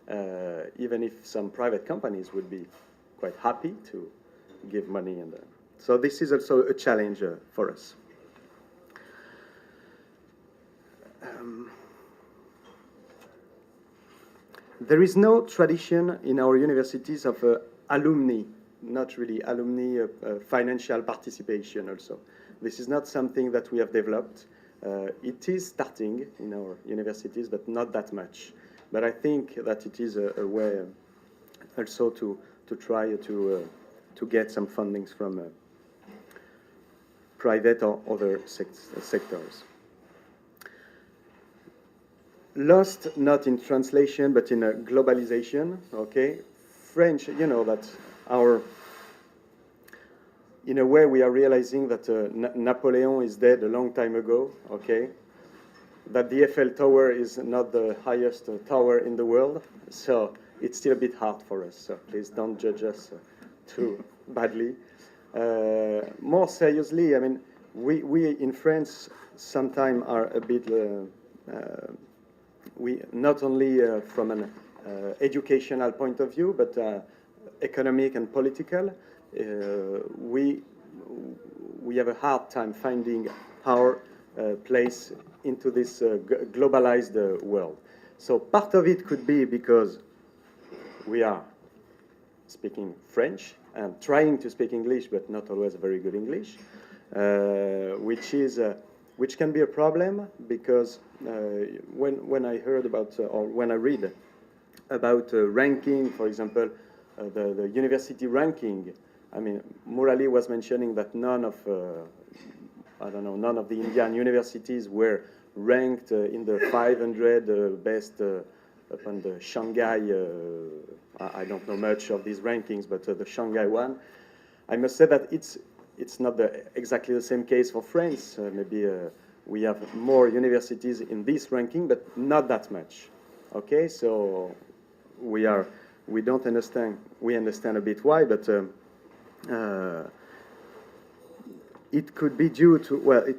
even if some private companies would be quite happy to give money. And so this is also a challenge for us. There is no tradition in our universities of alumni, not really alumni financial participation also. This is not something that we have developed. It is starting in our universities, but not that much. But I think that it is a way also to try to get some fundings from private or other sectors. Lost not in translation, but in a globalization, okay? French, you know that in a way we are realizing that Napoleon is dead a long time ago, okay? That the Eiffel Tower is not the highest tower in the world, so it's still a bit hard for us, so please don't judge us too badly. More seriously, I mean, we in France sometimes are a bit we not only from an educational point of view, but economic and political, we have a hard time finding our place into this globalized world. So part of it could be because we are speaking French and trying to speak English, but not always very good English, which can be a problem because when I heard about or when I read about ranking, for example, the university ranking, I mean, Murali was mentioning that none of the Indian universities were ranked in the 500 best upon the Shanghai. I don't know much of these rankings, but the Shanghai one. I must say that it's not exactly the same case for France. Maybe we have more universities in this ranking, but not that much. Okay, so we don't understand. We understand a bit why, but it could be due to it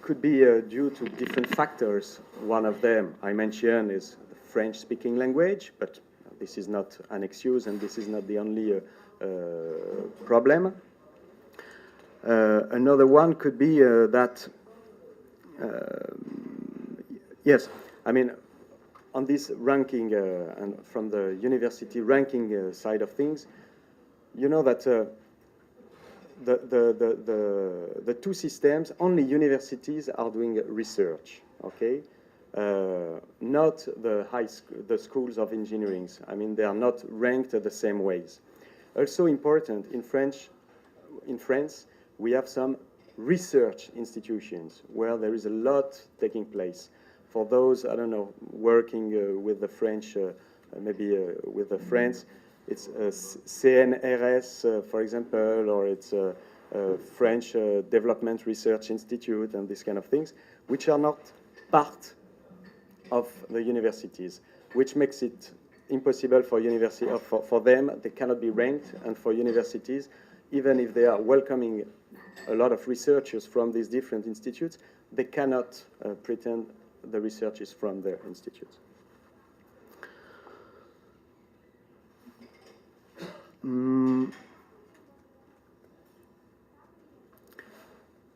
could be due to different factors. One of them I mentioned is the French-speaking language, but this is not an excuse, and this is not the only problem. Another one could be that, yes, I mean, on this ranking and from the university ranking side of things, you know that the two systems, only universities are doing research, okay? Not the schools of engineering. I mean, they are not ranked the same ways. Also important in France, we have some research institutions where there is a lot taking place. For those, I don't know, working with the French, maybe with the France, it's CNRS, for example, or it's a French Development Research Institute and these kind of things, which are not part of the universities, which makes it impossible for for them. They cannot be ranked, and for universities, even if they are welcoming a lot of researchers from these different institutes, they cannot pretend the research is from their institutes.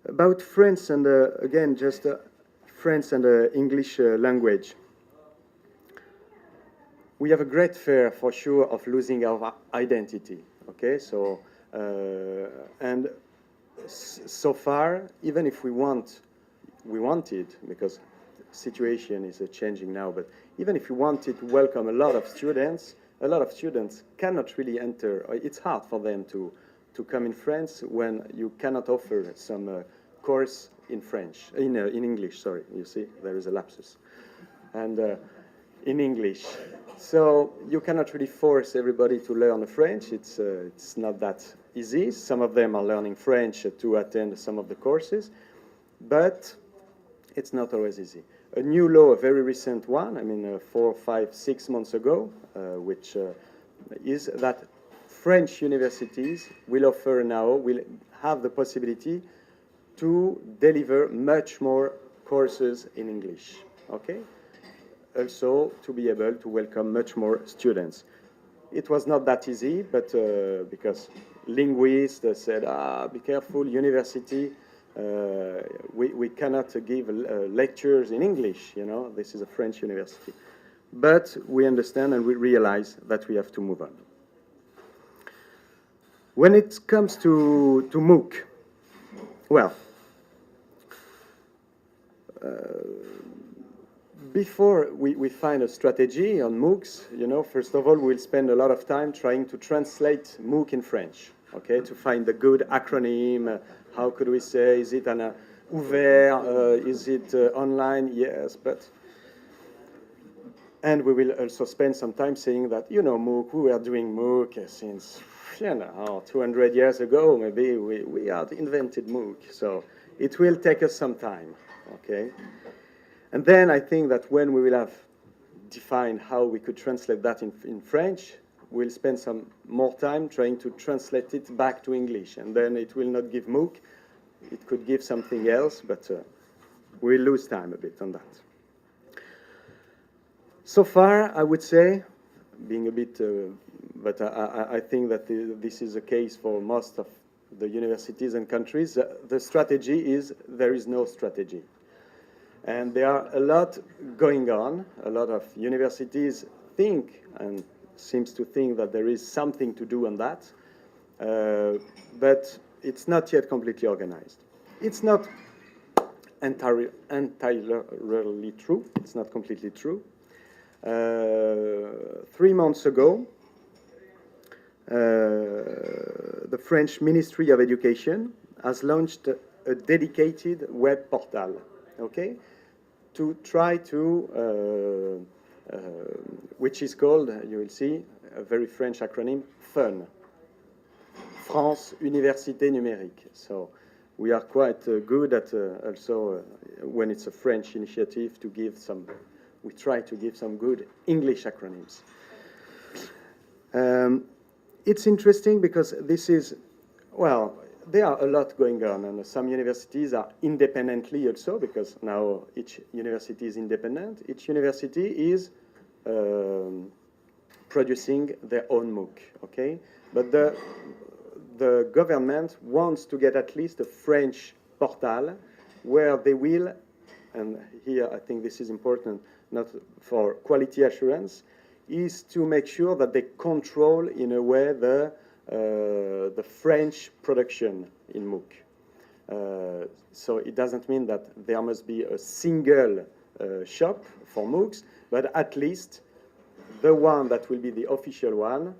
About France and again, just France and English language. We have a great fear, for sure, of losing our identity. Okay, so and so far, even if we wanted, because the situation is changing now, but even if we wanted to welcome a lot of students cannot really enter. It's hard for them to come in France when you cannot offer some course in French, in English. Sorry, you see, there is a lapsus, and in English. So you cannot really force everybody to learn French. It's not that easy. Some of them are learning French to attend some of the courses, but it's not always easy. A new law, a very recent one, I mean 4, 5, 6 months ago, which is that French universities will have the possibility to deliver much more courses in English, okay? also to be able to welcome much more students. It was not that easy, but because linguists said, be careful, university, we cannot give lectures in English, you know, this is a French university. But we understand and we realize that we have to move on. When it comes to MOOC, well, before we find a strategy on MOOCs, you know, first of all, we'll spend a lot of time trying to translate MOOC in French, okay, to find the good acronym. How could we say, is it an ouvert, is it online? Yes, but... And we will also spend some time saying that, you know, MOOC, we were doing MOOC since, you know, 200 years ago, maybe we had invented MOOC. So it will take us some time, okay? And then I think that when we will have defined how we could translate that in French, we'll spend some more time trying to translate it back to English. And then it will not give MOOC, it could give something else, but we'll lose time a bit on that. So far, I would say, being a bit, but I think that this is the case for most of the universities and countries, the strategy is there is no strategy. And there are a lot going on. A lot of universities think and seems to think that there is something to do on that, but it's not yet completely organized. It's not entirely true. It's not completely true. 3 months ago, the French Ministry of Education has launched a dedicated web portal, okay, to try to, which is called, you will see, a very French acronym, FUN, France Université Numérique. So we are quite good at also, when it's a French initiative, to give some, we try to give some good English acronyms. It's interesting because this is, well, there are a lot going on, and some universities are independently also, because now each university is independent. Each university is producing their own MOOC, okay? But the government wants to get at least a French portal where they will, and here I think this is important, not for quality assurance, is to make sure that they control in a way the French production in MOOC. So it doesn't mean that there must be a single shop for MOOCs, but at least the one that will be the official one,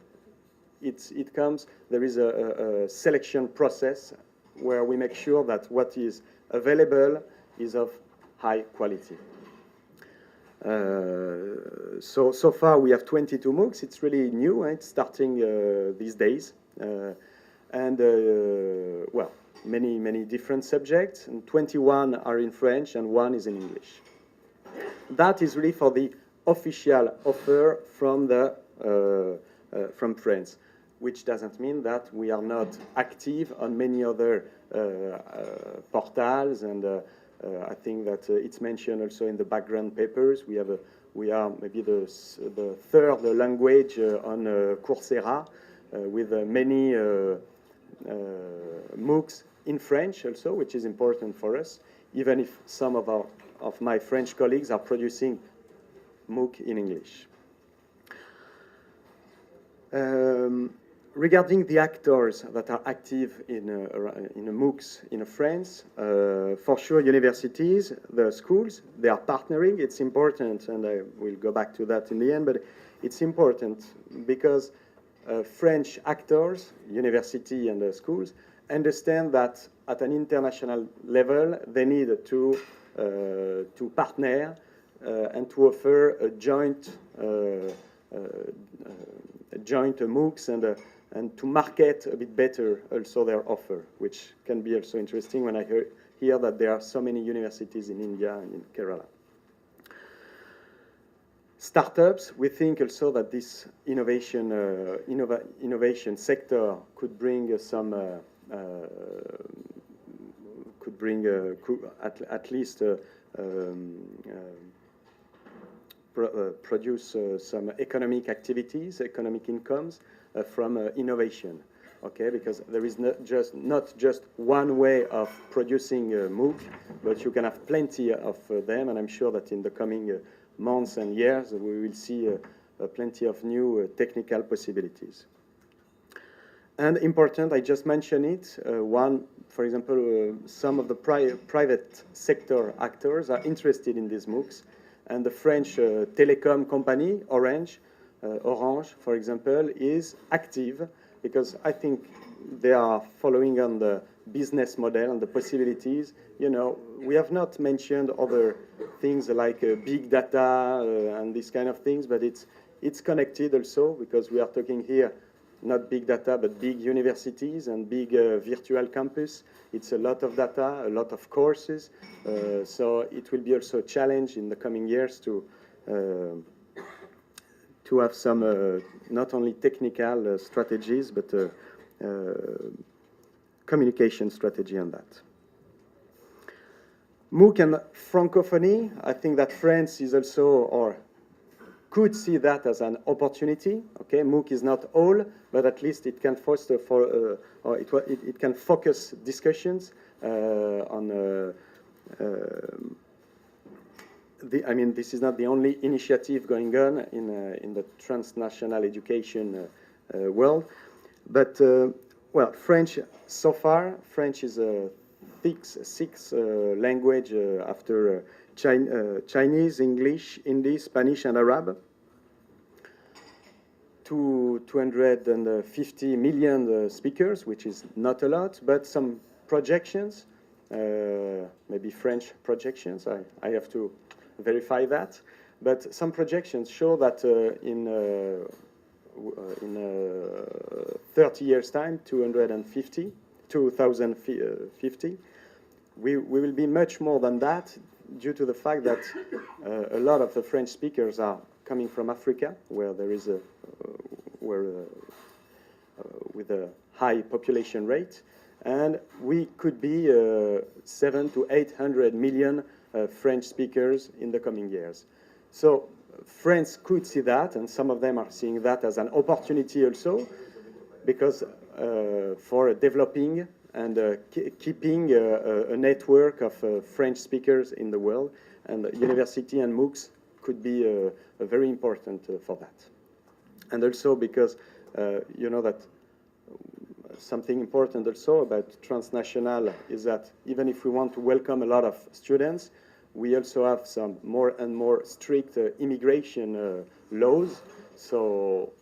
it comes, there is a selection process where we make sure that what is available is of high quality. So far we have 22 MOOCs. It's really new. It's starting these days. Well, many different subjects. And 21 are in French and 1 is in English. That is really for the official offer from from France, which doesn't mean that we are not active on many other portals, and I think that it's mentioned also in the background papers. We are maybe the third language on Coursera, with many MOOCs in French also, which is important for us, even if some of my French colleagues are producing MOOC in English. Regarding the actors that are active in MOOCs in France, for sure universities, the schools, they are partnering. It's important, and I will go back to that in the end, but it's important because French actors, university and schools, understand that at an international level they need to partner and to offer a joint MOOCs and to market a bit better also their offer, which can be also interesting when I hear that there are so many universities in India and in Kerala. Startups, we think also that this innovation sector could bring at least produce some economic activities, economic incomes from innovation. Okay, because there is not just one way of producing MOOC, but you can have plenty of them, and I'm sure that in the coming months and years we will see plenty of new technical possibilities. And important, I just mentioned it, for example, some of the private sector actors are interested in these MOOCs, and the French telecom company, Orange, for example, is active, because I think they are following on the business model and the possibilities. You know, we have not mentioned other things like big data and these kind of things, but it's connected also, because we are talking here not big data, but big universities and big virtual campus. It's a lot of data, a lot of courses, so it will be also a challenge in the coming years to have some not only technical strategies, but communication strategy on that. MOOC and Francophonie, I think that France is also, or could see that as an opportunity. Okay, MOOC is not all, but at least it can foster or it can focus discussions on I mean, this is not the only initiative going on in the transnational education world, but well, French so far. French is a sixth language after Chinese, English, Hindi, Spanish, and Arab. 250 million speakers, which is not a lot, but some projections, maybe French projections. I have to verify that, but some projections show that in 30 years' time, 2050, we will be much more than that, due to the fact that a lot of the French speakers are coming from Africa, where there is with a high population rate, and we could be 700 to 800 million French speakers in the coming years. So France could see that, and some of them are seeing that as an opportunity also, because for developing and keeping a network of French speakers in the world, and university and MOOCs could be very important for that. And also because you know that something important also about transnational is that even if we want to welcome a lot of students, we also have some more and more strict immigration laws. So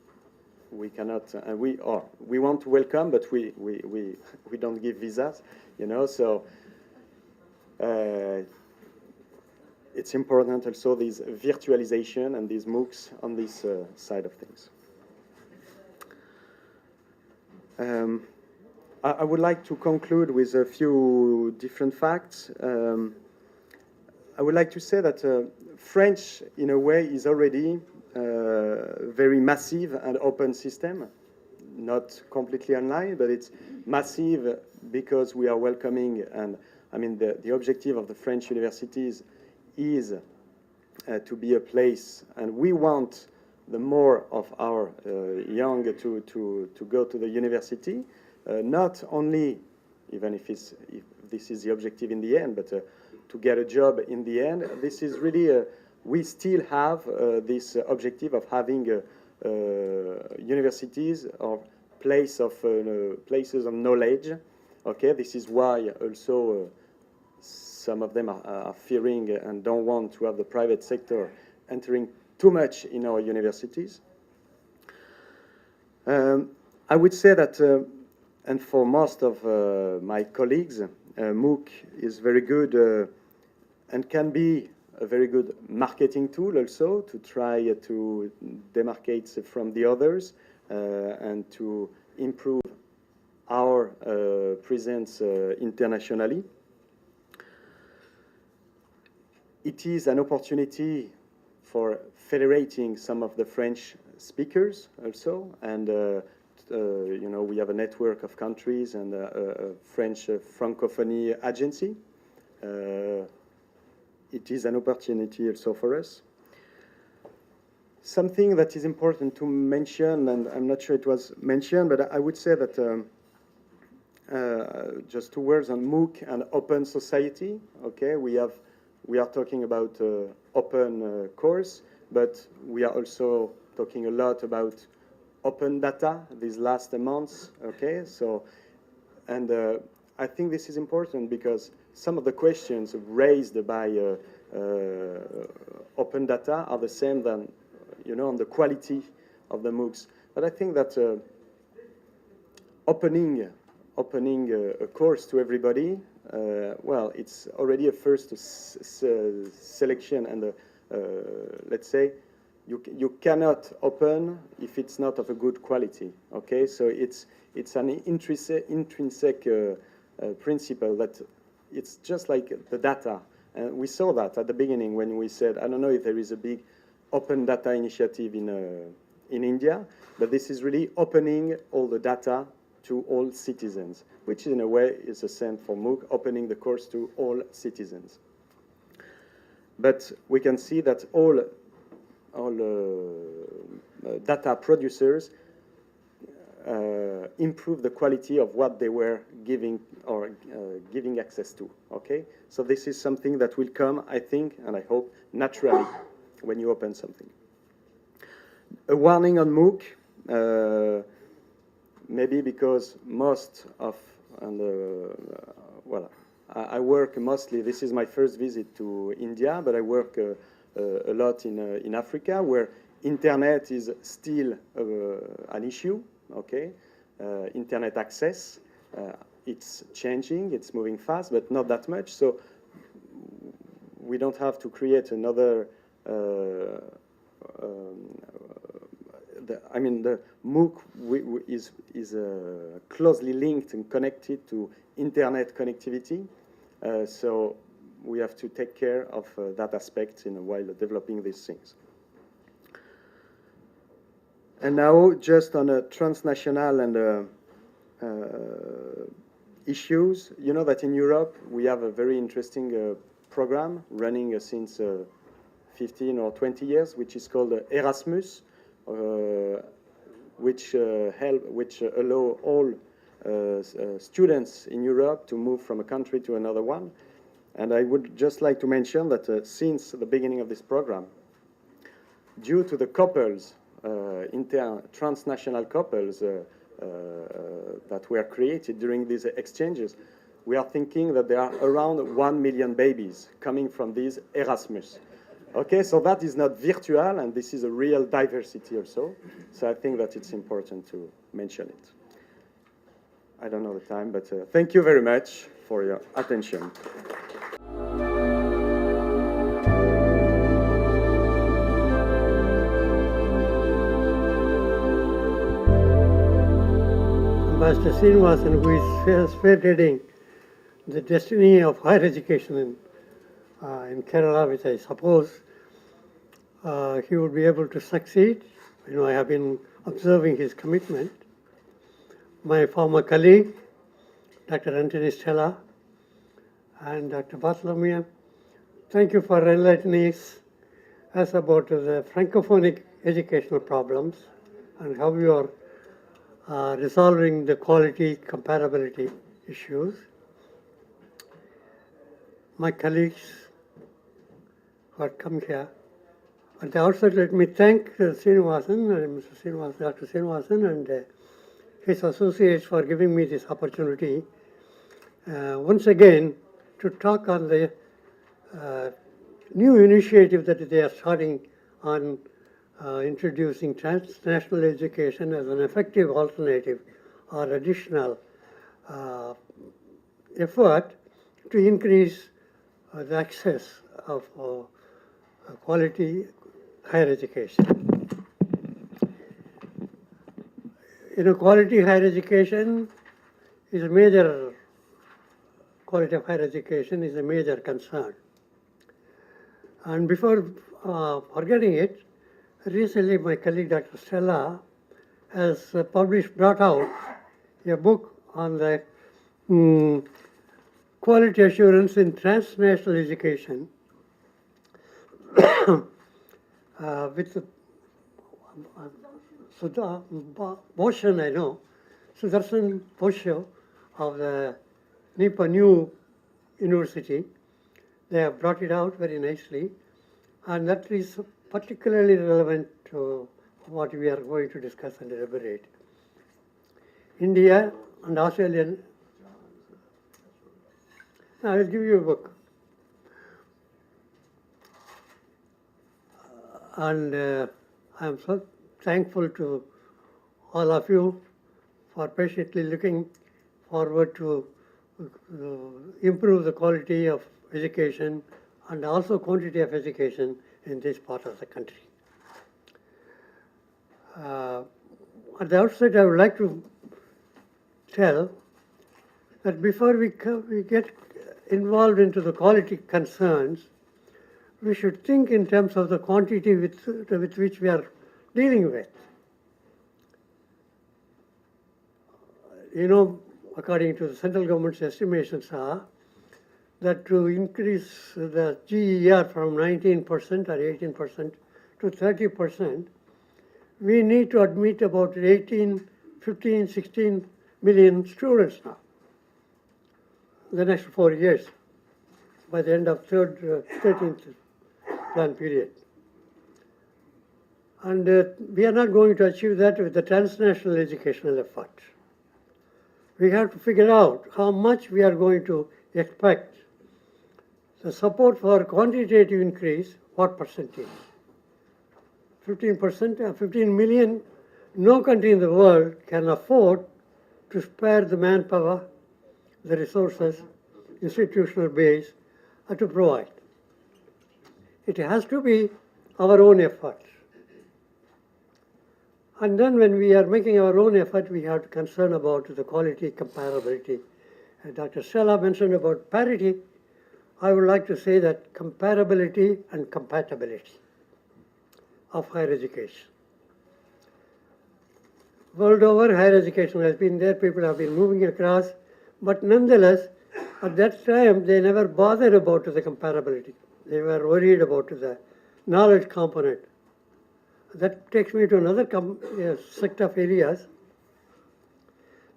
we cannot, we want to welcome, but we don't give visas, you know. So it's important also this virtualization and these MOOCs on this side of things. I would like to conclude with a few different facts. I would like to say that French, in a way, is already a very massive and open system, not completely online, but it's massive because we are welcoming, and I mean the objective of the French universities is to be a place, and we want the more of our young to go to the university, not only, even if this is the objective in the end, but to get a job in the end. This is really, we still have this objective of having universities or places of knowledge. Okay, this is why also some of them are fearing and don't want to have the private sector entering too much in our universities. I would say that, and for most of my colleagues, MOOC is very good and can be a very good marketing tool also to try to demarcate from the others and to improve our presence internationally. It is an opportunity for federating some of the French speakers also, and you know, we have a network of countries and a French Francophonie agency. It is an opportunity also for us. something that is important to mention, and I'm not sure it was mentioned, but I would say that just 2 words on MOOC and open society. Okay, we are talking about open course, but we are also talking a lot about open data these last months. Okay, so and I think this is important because some of the questions raised by open data are the same than, on the quality of the MOOCs. But I think that opening a course to everybody, well, it's already a first selection, and let's say you cannot open if it's not of a good quality. Okay, so it's an intrinsic principle that it's just like the data. And we saw that at the beginning when we said, I don't know if there is a big open data initiative in India, but this is really opening all the data to all citizens, which in a way is the same for MOOC, opening the course to all citizens. But we can see that all data producers improve the quality of what they were giving or giving access to. Okay, so this is something that will come, I think, and I hope, naturally when you open something. A warning on MOOC. Maybe because most of, well, I work mostly, this is my first visit to India, but I work a lot in Africa, where internet is still an issue, okay? Internet access, it's changing, it's moving fast, but not that much, so we don't have to create another the MOOC is closely linked and connected to internet connectivity, so we have to take care of that aspect while developing these things. And now, just on a transnational and issues, you know that in Europe we have a very interesting program running since 15 or 20 years, which is called Erasmus. Which allow all students in Europe to move from a country to another one. And I would just like to mention that since the beginning of this program, due to the couples, transnational couples that were created during these exchanges, we are thinking that there are around 1 million babies coming from these Erasmus. Okay, so that is not virtual, and this is a real diversity also. So I think that it's important to mention it. I don't know the time, but thank you very much for your attention. Master Srinivasan, who is spearheading the destiny of higher education in Kerala, which I suppose he would be able to succeed. I have been observing his commitment. My former colleague, Dr. Anthony Stella, and Dr. Bartholomew, thank you for enlightening us about the francophonic educational problems and how you are resolving the quality comparability issues. My colleagues who have come here, at the outset, let me thank Srinivasan, Mr. Srinivasan, Dr. Srinivasan, and his associates for giving me this opportunity once again to talk on the new initiative that they are starting on introducing transnational education as an effective alternative or additional effort to increase the access of quality higher education. Quality higher education is a major, quality of higher education is a major concern. And before forgetting it, recently my colleague Dr. Stella has brought out a book on the quality assurance in transnational education with Bhushan, I know, Sudarshan Bhushan of the Nipa New University. They have brought it out very nicely, and that is particularly relevant to what we are going to discuss and deliberate. India and Australian. I will give you a book. And I am so thankful to all of you for patiently looking forward to improve the quality of education and also quantity of education in this part of the country. At the outset, I would like to tell that before we get involved into the quality concerns, we should think in terms of the quantity with which we are dealing with. You know, according to the central government's estimations are that to increase the GER from 19% or 18% to 30%, we need to admit about 15, 16 million students now, the next 4 years, by the end of 13th plan period. And we are not going to achieve that with the transnational educational effort. We have to figure out how much we are going to expect the support for quantitative increase, what percentage? 15%, 15 million, no country in the world can afford to spare the manpower, the resources, institutional base, to provide. It has to be our own effort. And then when we are making our own effort, we have to concern about the quality comparability. Dr. Stella mentioned about parity. I would like to say that comparability and compatibility of higher education. World over, higher education has been there, people have been moving across, but nonetheless, at that time, they never bothered about the comparability. They were worried about the knowledge component. That takes me to another set of areas.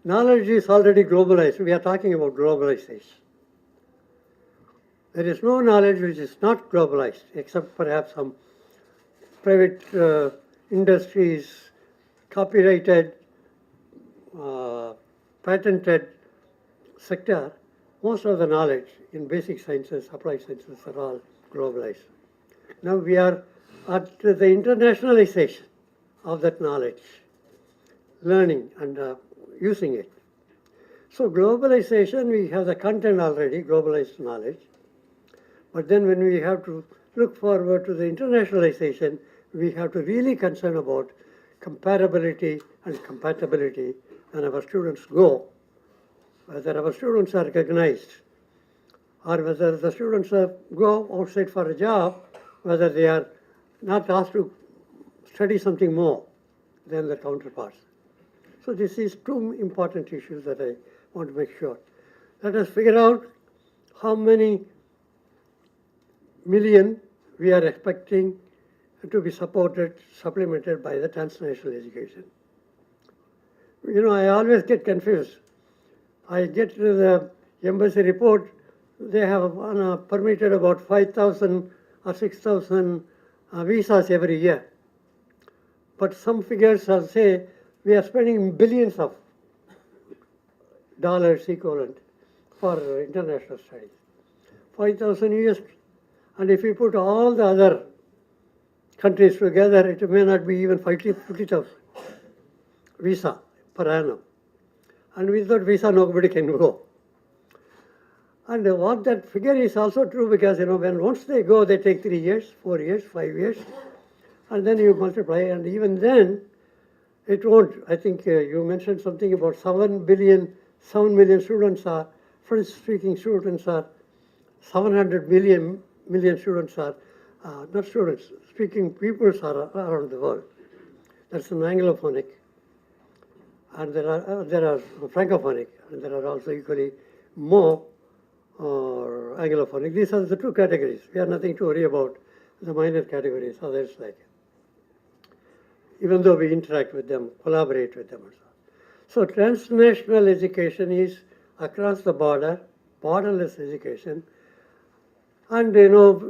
Knowledge is already globalized. We are talking about globalization. There is no knowledge which is not globalized, except perhaps some private industries, copyrighted, patented sector. Most of the knowledge in basic sciences, applied sciences are all globalized. Now we are at the internationalization of that knowledge, learning and using it. So globalization, we have the content already, globalized knowledge. But then when we have to look forward to the internationalization, we have to really concern about comparability and compatibility when our students go, whether our students are recognized or whether the students go outside for a job, whether they are not asked to study something more than their counterparts. So this is two important issues that I want to make sure. Let us figure out how many million we are expecting to be supported, supplemented by the transnational education. You know, I always get confused. I get to the embassy report, they have permitted about 5,000 or 6,000 visas every year. But some figures will say we are spending billions of dollars equivalent for international studies. 5,000 US, and if you put all the other countries together, it may not be even 50,000 visa per annum. And without visa, nobody can go. And what that figure is also true because, you know, when once they go, they take 3 years, 4 years, 5 years, and then you multiply, and even then, it won't. I think you mentioned something about 7 million students are, French-speaking students are, 700 million students are, not students, speaking peoples are around the world. That's an Anglophonic. And there are Francophonic, and there are also equally more Anglophonic. These are the two categories. We have nothing to worry about the minor categories, others like. even though we interact with them, collaborate with them. So transnational education is across the border, borderless education, and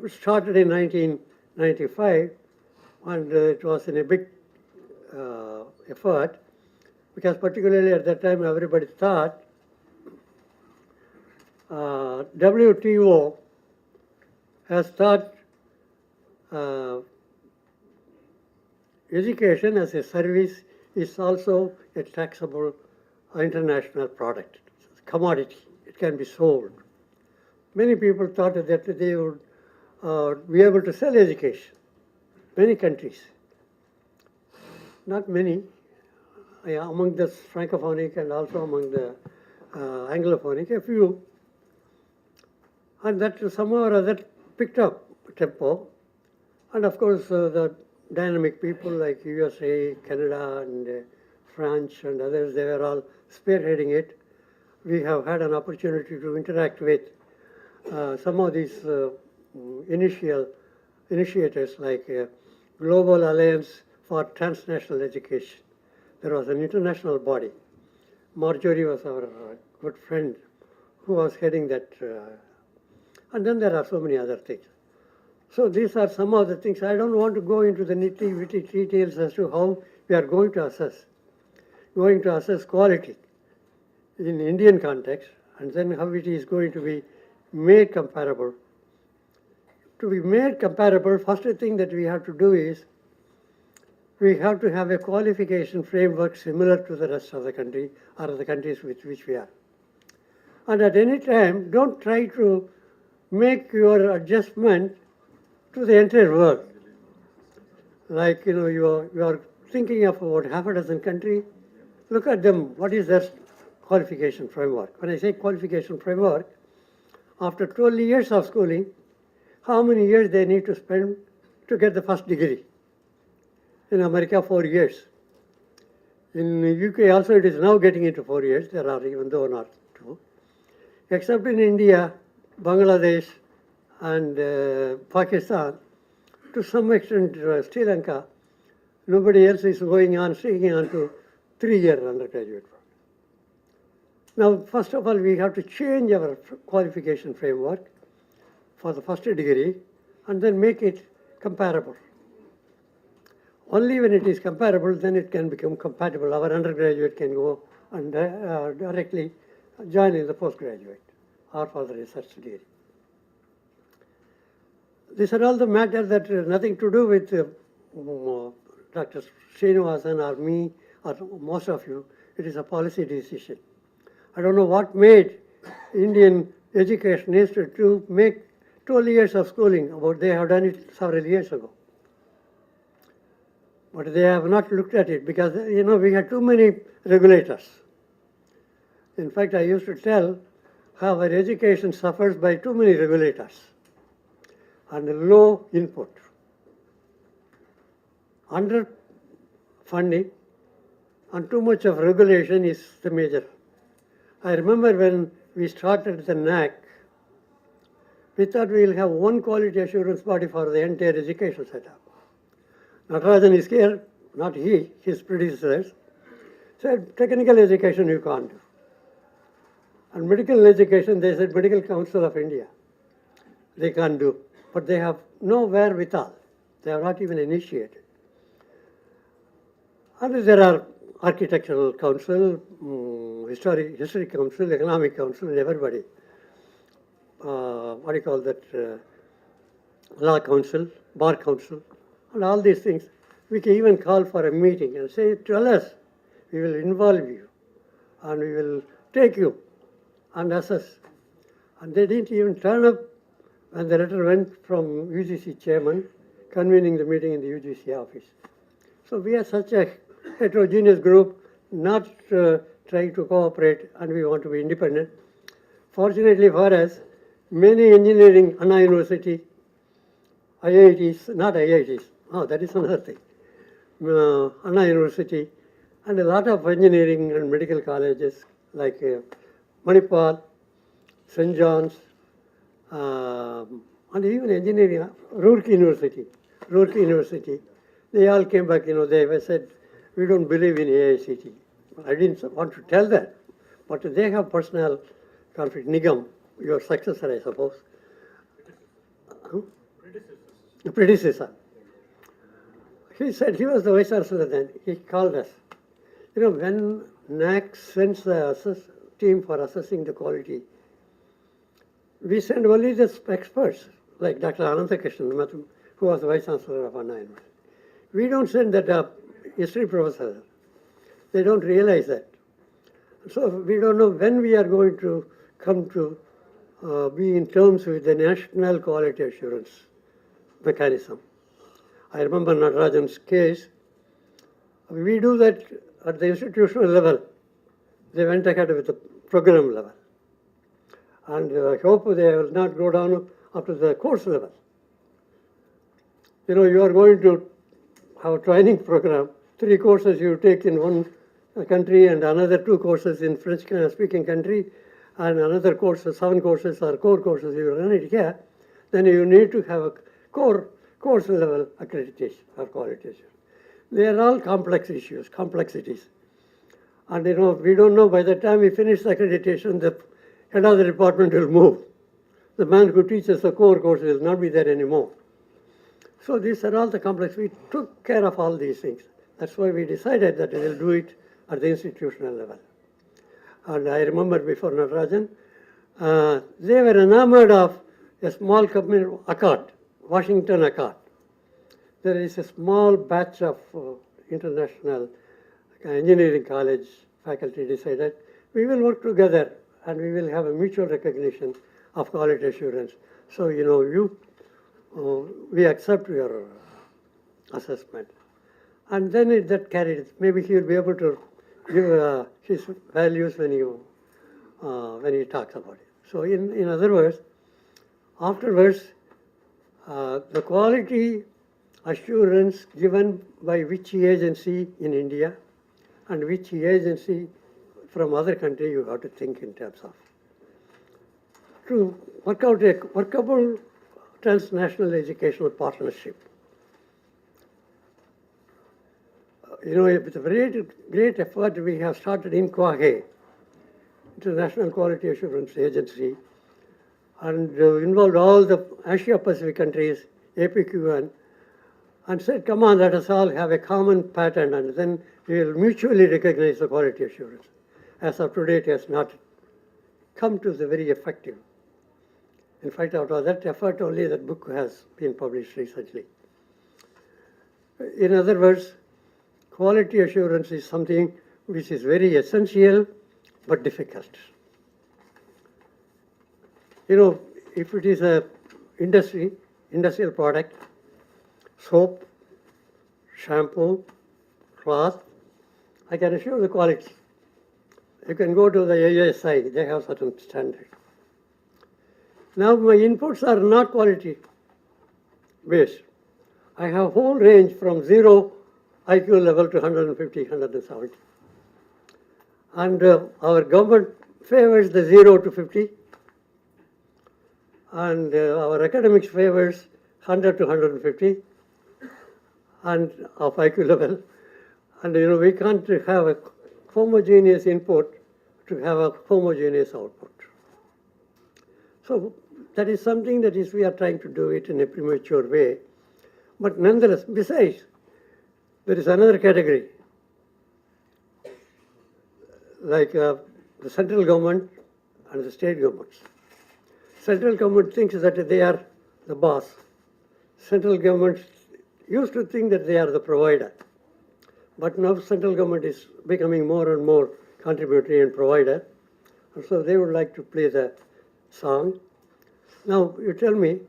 started in 1995, and it was in a big effort, because particularly at that time everybody thought WTO has thought education as a service is also a taxable international product, commodity. It can be sold. Many people thought that they would be able to sell education. Many countries, not many, among the Francophonic and also among the Anglophonic, a few, and that somehow or other picked up tempo. And of course, the dynamic people like USA, Canada, and France, and others, they were all spearheading it. We have had an opportunity to interact with some of these initiators like Global Alliance for Transnational Education. There was an international body. Marjorie was our good friend who was heading that. And then there are so many other things. So these are some of the things. I don't want to go into the nitty-gritty details as to how we are going to assess quality in Indian context, and then how it is going to be made comparable. To be made comparable, first thing that we have to do is we have to have a qualification framework similar to the rest of the country or the countries with which we are. And at any time, don't try to make your adjustment to the entire world. Like, you are thinking of about half a dozen countries, look at them, what is their qualification framework? When I say qualification framework, after 12 years of schooling, how many years they need to spend to get the first degree? In America, 4 years. In the UK also it is now getting into 4 years, there are even though not 2. Except in India, Bangladesh, and Pakistan, to some extent Sri Lanka, nobody else is sticking on to 3-year undergraduate program. Now, first of all, we have to change our qualification framework for the first degree and then make it comparable. Only when it is comparable, then it can become compatible. Our undergraduate can go and directly join in the postgraduate or for the research degree. These are all the matters that have nothing to do with Dr. Srinivasan or me or most of you. It is a policy decision. I don't know what made Indian educationists to make 12 years of schooling. They have done it several years ago. But they have not looked at it because, we had too many regulators. In fact, I used to tell how our education suffers by too many regulators and low input. Underfunding and too much of regulation is the major. I remember when we started the NAC, we thought we will have one quality assurance body for the entire education setup. Natarajan is here, not he, his predecessors, said technical education you can't do. And medical education, they said Medical Council of India, they can't do. But they have no wherewithal. They are not even initiated. And there are Architectural Council, History Council, Economic Council, and everybody. What do you call that? Law Council, Bar Council, and all these things. We can even call for a meeting and say, tell us, we will involve you, and we will take you and assess. And they didn't even turn up when the letter went from UGC chairman convening the meeting in the UGC office. So we are such a heterogeneous group, not trying to cooperate, and we want to be independent. Fortunately for us, many engineering, Anna University, IITs, not IITs, that is another thing, Anna University, and a lot of engineering and medical colleges like Manipal, St. John's, and even engineering, Roorkee University, They all came back, they said, we don't believe in AICT. I didn't want to tell that, but they have personal conflict. Nigam, your successor, I suppose. The predecessor. He said, he was the vice chancellor then, he called us. When NAC sends the team for assessing the quality, we send only the experts, like Dr. Ananthakrishnan, who was the vice chancellor of Anna University. We don't send that history professor. They don't realize that. So we don't know when we are going to come to be in terms with the national quality assurance mechanism. I remember Natarajan's case. We do that at the institutional level. They went ahead with the program level. And I hope they will not go down up to the course level. You are going to have a training program, 3 courses you take in one country and another 2 courses in French-speaking country, and another course, 7 courses or core courses you run it here. Then you need to have a course level accreditation or qualification. They are all complex issues, complexities. And we don't know, by the time we finish the accreditation, the head of the department will move. The man who teaches the core course will not be there anymore. So these are all the complex. We took care of all these things. That's why we decided that we will do it at the institutional level. And I remember before Natarajan, they were enamored of a small company, Accord, Washington Accord. There is a small batch of international engineering college faculty decided we will work together and we will have a mutual recognition of quality assurance. So, we accept your assessment. And then that carried, maybe he will be able to give his values when he talks about it. So in other words, afterwards, the quality assurance given by which agency in India and which agency from other country you have to think in terms of. To work out a workable transnational educational partnership. With a very great effort we have started in INQAE, International Quality Assurance Agency, and involved all the Asia-Pacific countries, APQN, and said, come on, let us all have a common pattern and then we will mutually recognize the quality assurance. As of today, it has not come to the very effective. In fact, out of that effort only that book has been published recently. In other words, quality assurance is something which is very essential but difficult. If it is a industrial product, soap, shampoo, cloth, I can assure the quality. You can go to the ASI, they have certain standard. Now my inputs are not quality based. I have whole range from 0 IQ level to 150, 170. And our government favors the 0 to 50. And our academics favors 100 to 150 and of IQ level. And we can't have a homogeneous input to have a homogeneous output. So that is something that we are trying to do it in a premature way. But nonetheless, besides, there is another category, like the central government and the state governments. Central government thinks that they are the boss. Central government used to think that they are the provider. But now central government is becoming more and more contributory and provider. And so they would like to play the song. Now, you tell me,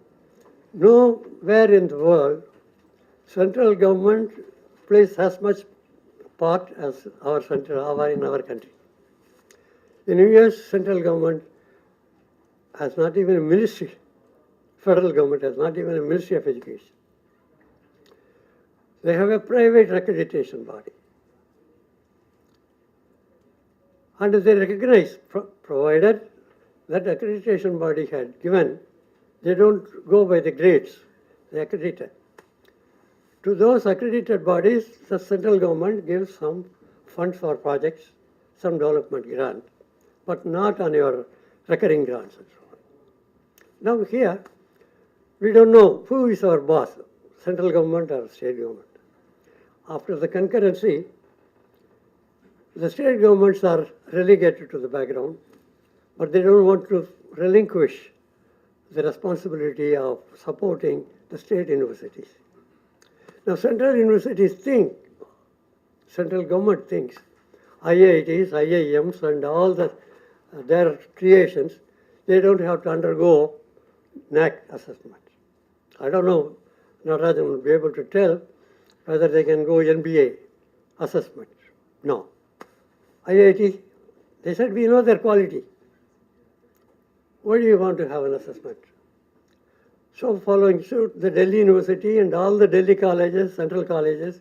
nowhere in the world, central government plays as much part as in our country. In US, central government has not even a ministry. Federal government has not even a Ministry of Education. They have a private accreditation body. And they recognize, provided that accreditation body had given, they don't go by the grades, they accredit it. To those accredited bodies, the central government gives some funds for projects, some development grant, but not on your recurring grants and so on. Now here, we don't know who is our boss, central government or state government. After the concurrency, the state governments are relegated to the background, but they don't want to relinquish the responsibility of supporting the state universities. Now, central universities think, central government thinks, IITs, IIMs, and all their creations, they don't have to undergo NAC assessment. I don't know, Natarajan will be able to tell whether they can go NBA assessment. No. IIT, they said, we know their quality. Why do you want to have an assessment? So following suit, the Delhi University and all the Delhi colleges, central colleges,